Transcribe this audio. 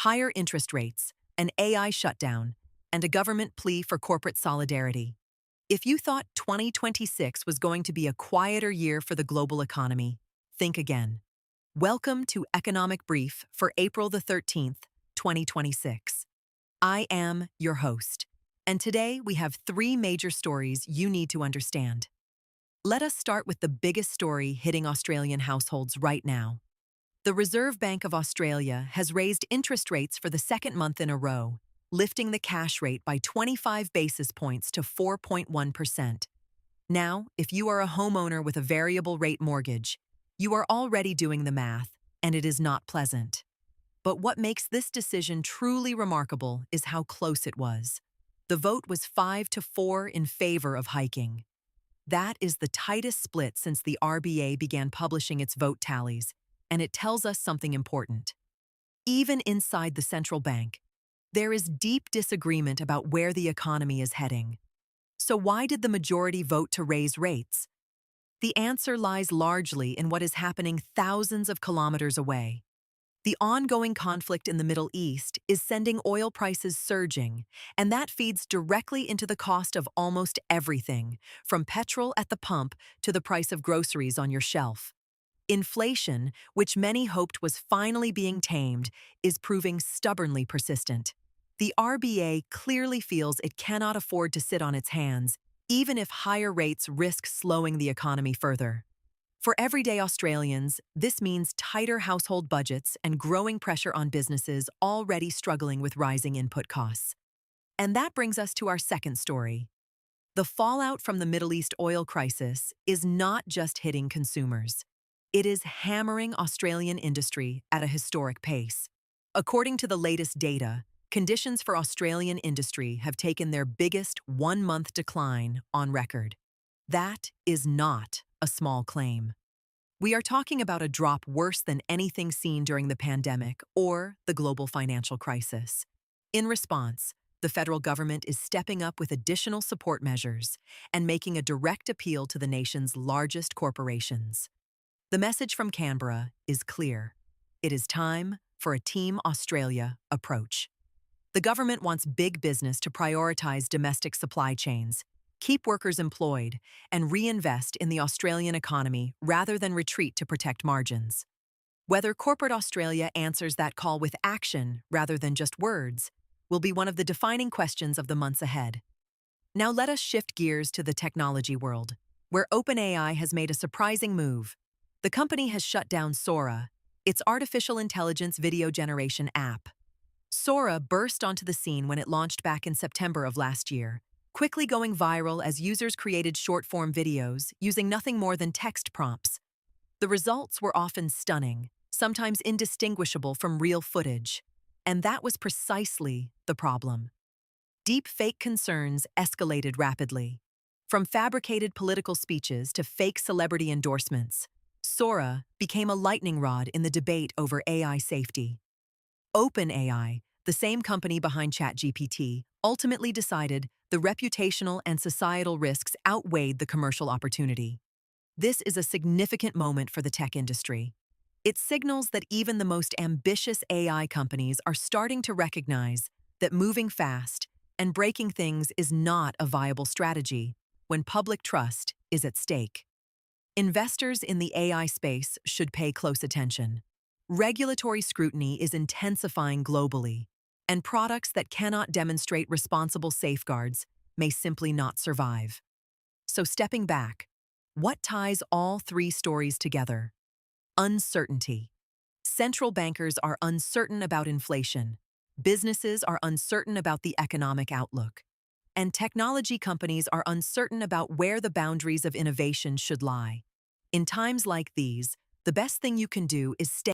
higher interest rates, an AI shutdown, and a government plea for corporate solidarity. If you thought 2026 was going to be a quieter year for the global economy, think again. Welcome to Economic Brief for April the 13th, 2026. I am your host, and today we have three major stories you need to understand. Let us start with the biggest story hitting Australian households right now. The Reserve Bank of Australia has raised interest rates for the second month in a row, lifting the cash rate by 25 basis points to 4.1%. Now, if you are a homeowner with a variable rate mortgage, you are already doing the math, and it is not pleasant. But what makes this decision truly remarkable is how close it was. The vote was 5-4 in favor of hiking. That is the tightest split since the RBA began publishing its vote tallies, and it tells us something important. Even inside the central bank, there is deep disagreement about where the economy is heading. So why did the majority vote to raise rates? The answer lies largely in what is happening thousands of kilometers away. The ongoing conflict in the Middle East is sending oil prices surging, and that feeds directly into the cost of almost everything, from petrol at the pump to the price of groceries on your shelf. Inflation, which many hoped was finally being tamed, is proving stubbornly persistent. The RBA clearly feels it cannot afford to sit on its hands, even if higher rates risk slowing the economy further. For everyday Australians, this means tighter household budgets and growing pressure on businesses already struggling with rising input costs. And that brings us to our second story. The fallout from the Middle East oil crisis is not just hitting consumers. It is hammering Australian industry at a historic pace. According to the latest data, conditions for Australian industry have taken their biggest one-month decline on record. That is not a small claim. We are talking about a drop worse than anything seen during the pandemic or the global financial crisis. In response, the federal government is stepping up with additional support measures and making a direct appeal to the nation's largest corporations. The message from Canberra is clear. It is time for a Team Australia approach. The government wants big business to prioritize domestic supply chains, keep workers employed, and reinvest in the Australian economy rather than retreat to protect margins. Whether corporate Australia answers that call with action rather than just words will be one of the defining questions of the months ahead. Now let us shift gears to the technology world, where OpenAI has made a surprising move. The company has shut down Sora, its artificial intelligence video generation app. Sora burst onto the scene when it launched back in September of last year, quickly going viral as users created short-form videos using nothing more than text prompts. The results were often stunning, sometimes indistinguishable from real footage. And that was precisely the problem. Deepfake concerns escalated rapidly. From fabricated political speeches to fake celebrity endorsements, Sora became a lightning rod in the debate over AI safety. OpenAI, the same company behind ChatGPT, ultimately decided the reputational and societal risks outweighed the commercial opportunity. This is a significant moment for the tech industry. It signals that even the most ambitious AI companies are starting to recognize that moving fast and breaking things is not a viable strategy when public trust is at stake. Investors in the AI space should pay close attention. Regulatory scrutiny is intensifying globally, and products that cannot demonstrate responsible safeguards may simply not survive. So stepping back, what ties all three stories together? Uncertainty. Central bankers are uncertain about inflation. Businesses are uncertain about the economic outlook. And technology companies are uncertain about where the boundaries of innovation should lie. In times like these, the best thing you can do is stay